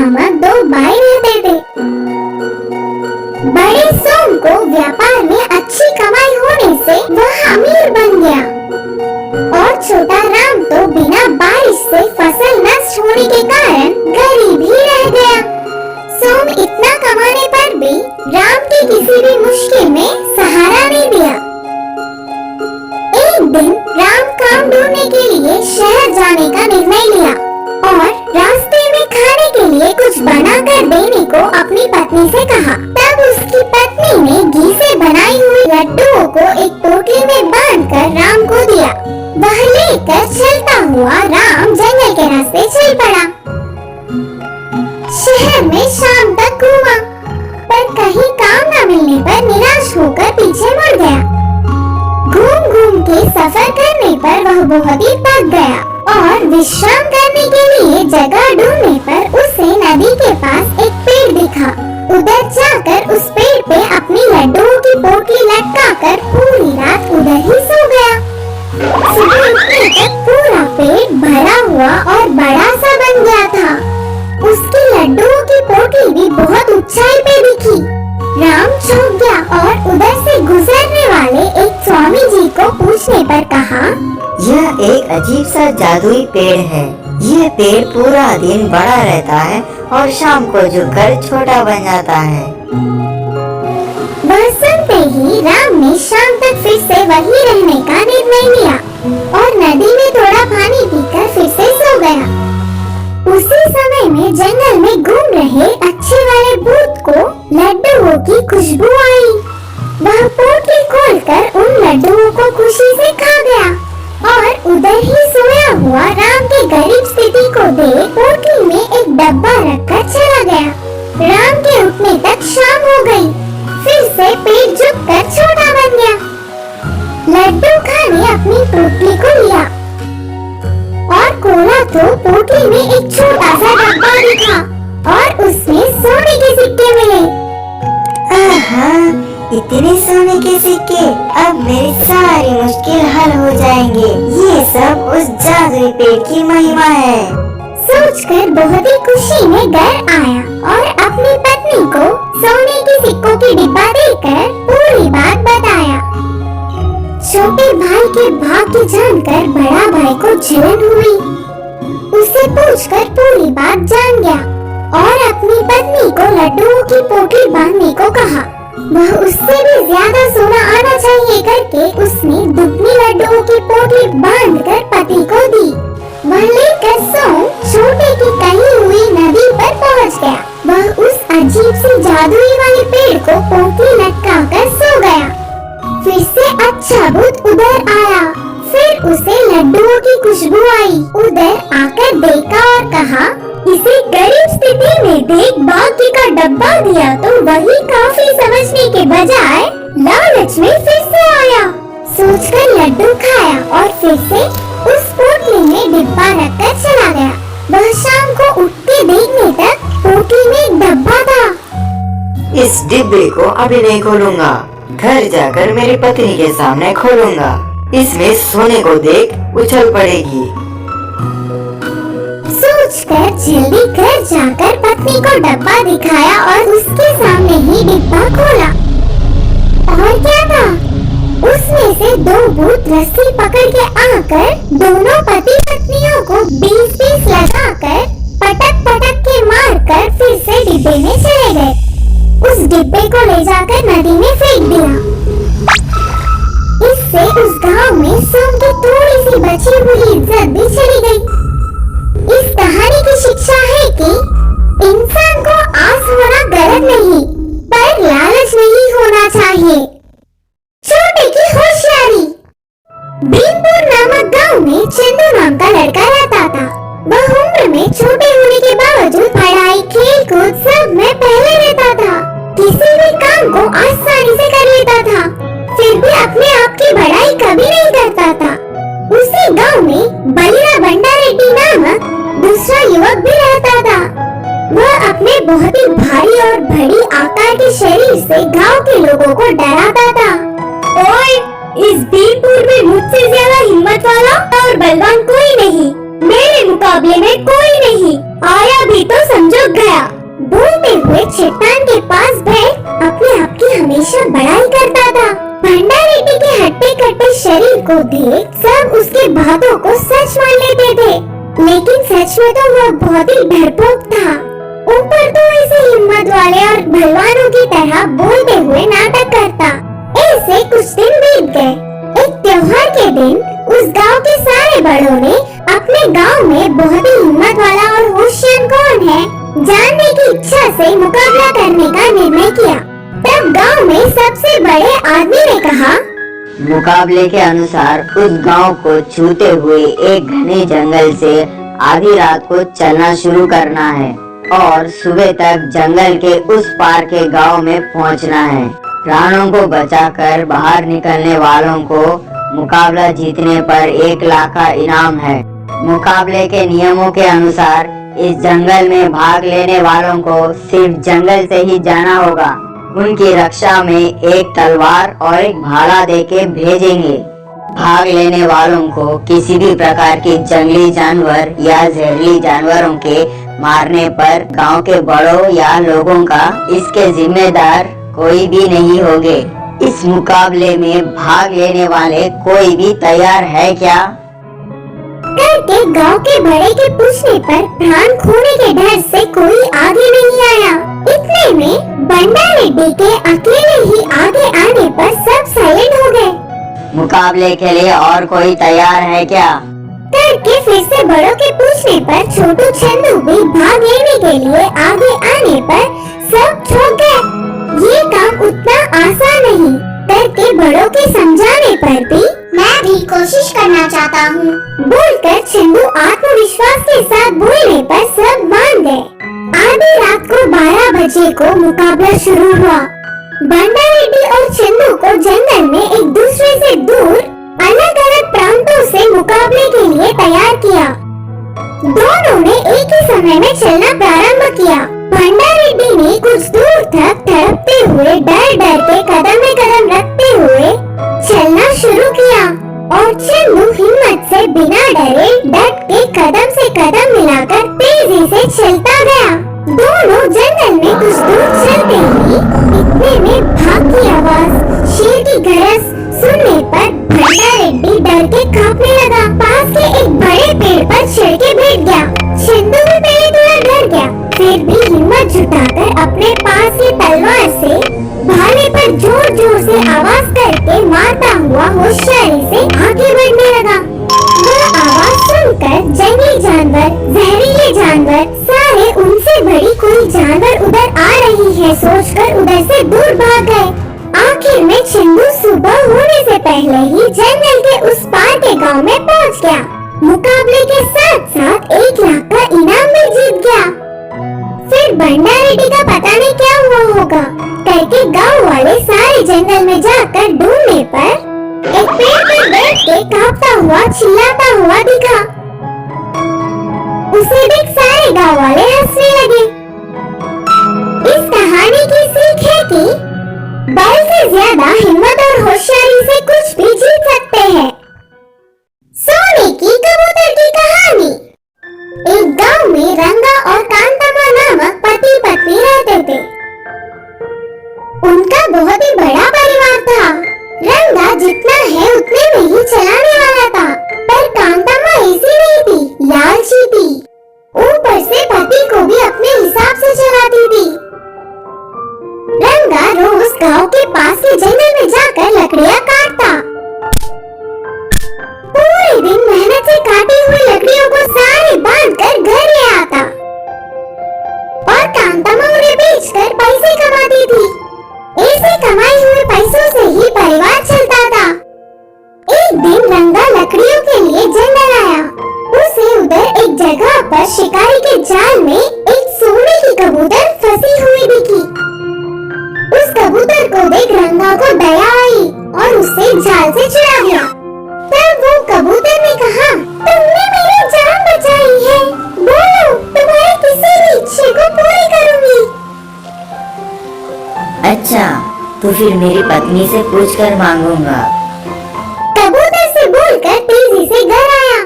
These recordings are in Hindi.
नामक दो भाई रहते थे। बड़े सोम को व्यापार में अच्छी कमाई होने से वह अमीर बन गया और छोटा राम तो बिना बारिश से फसल नष्ट होने के कारण गरीब ही रह गया। सोम इतना कमाने पर भी राम की किसी भी मुश्किल में सहारा नहीं दिया। एक दिन राम काम ढूंढने के लिए शहर जाने का निर्णय लिया और रास्ते में खाने के लिए कुछ बना कर देने को अपनी पत्नी से कहा। तब उसकी पत्नी ने घी से बनाई हुई लड्डुओं को एक पोटली में बांधकर राम को दिया। वह लेकर चलता हुआ राम जंगल के रास्ते चल पड़ा। शहर में शाम तक घूमा पर कहीं काम न मिलने पर निराश होकर पीछे मुड़ गया। घूम घूम के सफर करने पर वह बहुत ही थक गया और विश्राम करने के लिए जगह ढूंढने पर उसे नदी के पास एक पेड़ दिखा। उधर जाकर उस पेड़ पे अपनी लड्डुओं की पोटली लटकाकर पूरी रात उधर ही सो गया। सुबह उठने तक पूरा पेड़ भरा हुआ और बड़ा सा बन गया था। उसकी लड्डुओं की पोटली भी बहुत ऊंचाई पे दिखी। राम चौंक गया और उधर से गुजरने वाले एक स्वामी जी को पूछने पर कहा, यह एक अजीब सा जादुई पेड़ है। यह पेड़ पूरा दिन बड़ा रहता है और शाम को झुककर छोटा बन जाता है। वह सुनते ही राम ने शाम तक फिर से वही रहने का निर्णय लिया और नदी में थोड़ा पानी पीकर फिर से सो गया। उसी समय में जंगल में घूम रहे अच्छे वाले भूत को लड्डुओं की खुशबू आई। वह पोटली खोलकर उन लड्डुओं को खुशी से खा गया और उधर ही सोया हुआ राम की गरीब स्थिति को देख पोटली में एक डब्बा रखकर चला गया। राम के उठने तक शाम हो गई। फिर से पेट झुककर छोटा बन गया। लड्डू खाने अपनी पोटली को लिया और खोला तो पोटली में एक छोटा सा डब्बा दिखा और उसमें सोने के सिक्के मिले। आहा, इतने सोने के सिक्के, अब मेरी सारी मुश्किल हल हो जाएंगे। ये सब उस जादुई पेड़ की महिमा है। सोचकर बहुत ही खुशी में घर आया और अपनी पत्नी को सोने के सिक्कों की डिब्बा देकर पूरी बात बताया। छोटे भाई के भाग्य जानकर बड़ा भाई को जलन हुई। उसे पूछकर पूरी बात जान गया और अपनी पत्नी को लड्डुओं की पोटली बांधने को कहा। वह उससे भी ज्यादा सोना आना चाहिए करके उसने दुगनी लड्डुओं की पोटली बांधकर पति को दी। वह लेकर सोम छोटे की कही हुई नदी पर पहुंच गया। वह उस अजीब सी जादुई वाले पेड़ को पोटली लटकाकर सो गया। फिर से अच्छा भूत उधर आया। फिर उसे लड्डुओं की खुशबू आई। उधर आकर देखा और कहा, इसे गरीब स्थिति में देख भाग्य का डब्बा दिया तो वही काफी समझने के बजाय लालच में फिर से आया। सोचकर लड्डू खाया और फिर से उस पोटली में डिब्बा रखकर चला गया। वह शाम को उठ के देखने तक पोटली में एक डब्बा था। इस डिब्बे को अभी नहीं खोलूंगा, घर जाकर मेरी पत्नी के सामने खोलूंगा। इसमें सोने को देख उछल पड़ेगी। सोचकर जल्दी घर जाकर पत्नी को डब्बा दिखाया और उसके सामने ही डिब्बा खोला। और क्या था? उसमें से दो भूत रस्सी पकड़ के आकर दोनों पति पत्नियों को 20-20 लगाकर पटक पटक के मारकर फिर से डिब्बे में चले गए। उस डिब्बे को ले जाकर नदी में फेंक दिया। इससे उस गांव में सोम की थोड़ी सी बची हुई इज्जत भी चली गई। इस कहानी की शिक्षा है कि इंसान को आस होना गलत नहीं, पर लालच नहीं होना चाहिए। छोटे की होशियारी। भीमपुर नामक गांव में चंदू नाम का लड़का रहता था। वह उम्र में छोटे होने के बावजूद पढ़ाई खेल कूद सब में पहले रहता था। किसी भी काम को आसानी से कर लेता था, फिर भी अपने आप की बड़ाई कभी नहीं करता था। उसी गांव में बलिरा भंडारेड्डी नामक दूसरा युवक भी रहता था। वह अपने बहुत ही भारी और बड़ी आकार के शरीर से गांव के लोगों को डराता था। ओए, इस भीमपुर में मुझसे ज्यादा हिम्मत वाला और बलवान कोई नहीं। मेरे मुकाबले में कोई नहीं। आया भी तो समझो गया। हमेशा बड़ाई करता था। भंडारेड्डी के हट्टे कट्टे शरीर को देख सब उसके बातों को सच मान लेते थे, लेकिन सच में तो वह बहुत ही डरपोक था। ऊपर तो ऐसे हिम्मत वाले और भलवानों की तरह बोलते हुए नाटक करता। ऐसे कुछ दिन बीत गए। एक त्योहार के दिन उस गांव के सारे बड़ों ने अपने गांव में बहुत ही हिम्मत वाला और होशियार कौन है जानने की इच्छा से मुकाबला करने का निर्णय किया। तब गांव में सबसे बड़े आदमी ने कहा, मुकाबले के अनुसार उस गांव को छूते हुए एक घने जंगल से आधी रात को चलना शुरू करना है और सुबह तक जंगल के उस पार के गांव में पहुंचना है। प्राणों को बचाकर बाहर निकलने वालों को मुकाबला जीतने पर 1 लाख का इनाम है। मुकाबले के नियमों के अनुसार इस जंगल में भाग लेने वालों को सिर्फ जंगल से ही जाना होगा। उनकी रक्षा में एक तलवार और एक भाला देके भेजेंगे। भाग लेने वालों को किसी भी प्रकार के जंगली जानवर या जहरीली जानवरों के मारने पर गांव के बड़ों या लोगों का इसके जिम्मेदार कोई भी नहीं होंगे। इस मुकाबले में भाग लेने वाले कोई भी तैयार है क्या? करके गांव के बड़े के पूछने पर प्राण खोने के डर से कोई आगे नहीं आया। इतने में भंडारेड्डी के अकेले ही आगे आने पर सब साइलेंट हो गए। मुकाबले के लिए और कोई तैयार है क्या? करके फिर से बड़ों के पूछने पर छोटू चंदू भी भाग लेने के लिए आगे आने पर सब चौंक गए। ये काम उतना आसान नहीं। करके बड़ों के समझाने पर भी मैं भी कोशिश करना चाहता हूँ बोलकर चंदू आत्मविश्वास के साथ बोलने पर सब मान गए। आधी रात को 12 बजे को मुकाबला शुरू हुआ। भंडारेड्डी और चंदू को जंगल में एक दूसरे से दूर अलग अलग प्रांतों से मुकाबले के लिए तैयार किया। दोनों ने एक ही समय में चलना प्रारंभ किया। भंडारेड्डी ने कुछ दूर तक तड़पते हुए डर डर के कदम में कदम रखते हुए चलना शुरू किया और चंदू हिम्मत से बिना डरे डट के कदम से कदम मिलाकर तेजी से चलता गया। दोनों जंगल में कुछ दूर चलते ही इतने में भाग की आवाज, शेर की गरज सुनने पर भंडारेड्डी डर के कांपने लगा। पास के एक बड़े पेड़ पर चढ़ के बैठ गया। चंदू भी पहले थोड़ा डर गया, फिर भी हिम्मत जुटाकर अपने पास की तलवार से भाले पर जोर जोर से आवाज करके मारता हुआ होशियारी से आगे बढ़ने लगा। वह आवाज सुनकर जंगली जानवर, जहरीले जानवर, सारे उनसे बड़ी कोई जानवर उधर आ रही है सोचकर उधर से दूर भाग गए। आखिर में चंदू सुबह होने से पहले ही जंगल के उस पार के गांव में पहुंच गया। मुकाबले के साथ साथ 1 लाख का इनाम भी जीत गया। फिर भंडारेड्डी का पता नहीं क्या हुआ होगा करके गांव वाले सारे जंगल में जाकर ढूंढने पर एक पेड़ पर बैठ के कांपता हुआ चिल्लाता हुआ दिखा। उसे देख सारे गांव वाले हंसने लगे। इस कहानी की सीख है कि बल से ज्यादा हिम्मत और होशियारी से कुछ भी जीत सकते हैं। सोने की कबूतर की कहानी। एक गांव में रंगा और कांतम्मा नामक पति पत्नी रहते थे। उनका बहुत ही बड़ा परिवार था। रंगा जितना है उतने में ही चलाने वाला था, पर कांतम्मा ऐसी नहीं थी, लालची थी। ऊपर से पति को भी अपने हिसाब से चलाती थी। रंगा रोज गांव के पास के जंगल में जाकर लकड़ियां काटता। पूरे दिन मेहनत से काटी हुई लकड़ियों को सारे बांधकर घर ले आता और कांतम्मा उन्हें बेचकर पैसे कमाती थी। ऐसे कमाई हुए पैसों से ही परिवार चलता था। एक दिन रंगा लकड़ियों के लिए जंगल आया। उसे उधर एक जगह पर शिकारी के जाल में एक सोने की कबूतर फंसी हुई दिखी। उस कबूतर को देख रंगा को दया आई और उसे जाल से छुड़ा दिया। तब वो कबूतर ने कहा, तुमने मेरी जान बचाई है, बोलो तुम्हारी किसी भी इच्छा को पूरी करूंगी। अच्छा, तो फिर मेरी पत्नी से पूछकर मांगूंगा। कबूतर से बोलकर तेजी से घर आया।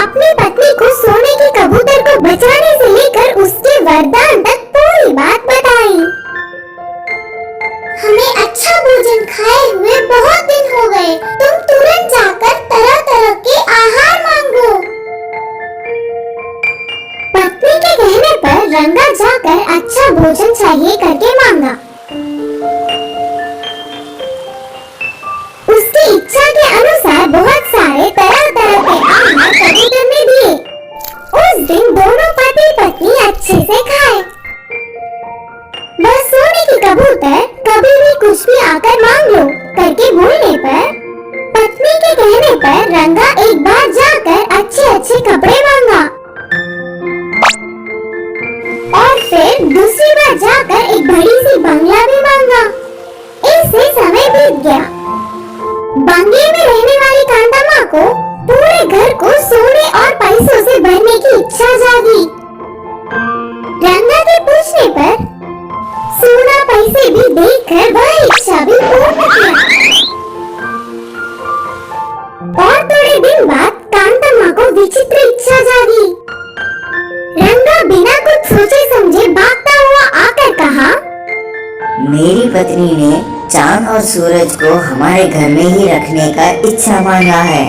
अपनी पत्नी को सोने के कबूतर को बचाने से लेकर उसके वरदान तक पूरी बात बताई। भोजन खाए हुए बहुत दिन हो गए। तुम तुरंत जाकर तरह तरह के आहार मांगो। पत्नी के कहने पर रंगा जाकर अच्छा भोजन चाहिए करके मांगा। उसकी इच्छा के अनुसार बहुत सारे तरह तरह के आहार कबूतर ने दिए। उस दिन दोनों पति पत्नी अच्छे से खाए। बस सोने की कबूतर कभी भी कुछ भी आकर मांग लो करके बोलने पर पत्नी के कहने पर रंगा एक बार जाकर अच्छे अच्छे कपड़े मांगा और फिर दूसरी बार जाकर एक बड़ी सी बंगला भी मांगा। इससे समय बीत गया। बंगले में रहने वाली कांता को पूरे घर को सोने और पैसों से भरने की इच्छा जागी। रंगा के पूछने पर सोना पैसे भी देखकर वह इच्छा भी पूर्ण किया। और थोड़े दिन बाद कांता को विचित्र इच्छा जागी। रंगा बिना कुछ सोचे समझे भागता हुआ आकर कहा, मेरी पत्नी ने चांद और सूरज को हमारे घर में ही रखने का इच्छा मांगा है।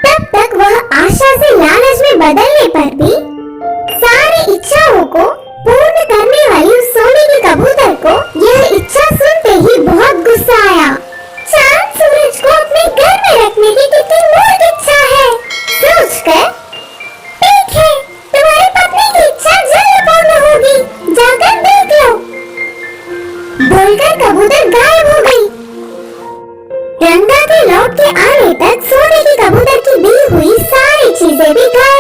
तब तक वह आशा से लालच में बदलने पर भी सारी इच्छाओं को पूर्ण करने वाली उस सोने की कबूतर को यह इच्छा सुनते ही बहुत गुस्सा आया। चांद सूरज को अपने घर में रखने की कितनी मूर्ख इच्छा है। सोचकर ठीक है, तुम्हारी पत्नी की इच्छा जल्द पूर्ण होगी, जाकर देख लो। बोलकर कबूतर गायब हो गई। रंगा के लौट के आने तक सोने की कबूतर की दी हुई सारी चीजें भी गायब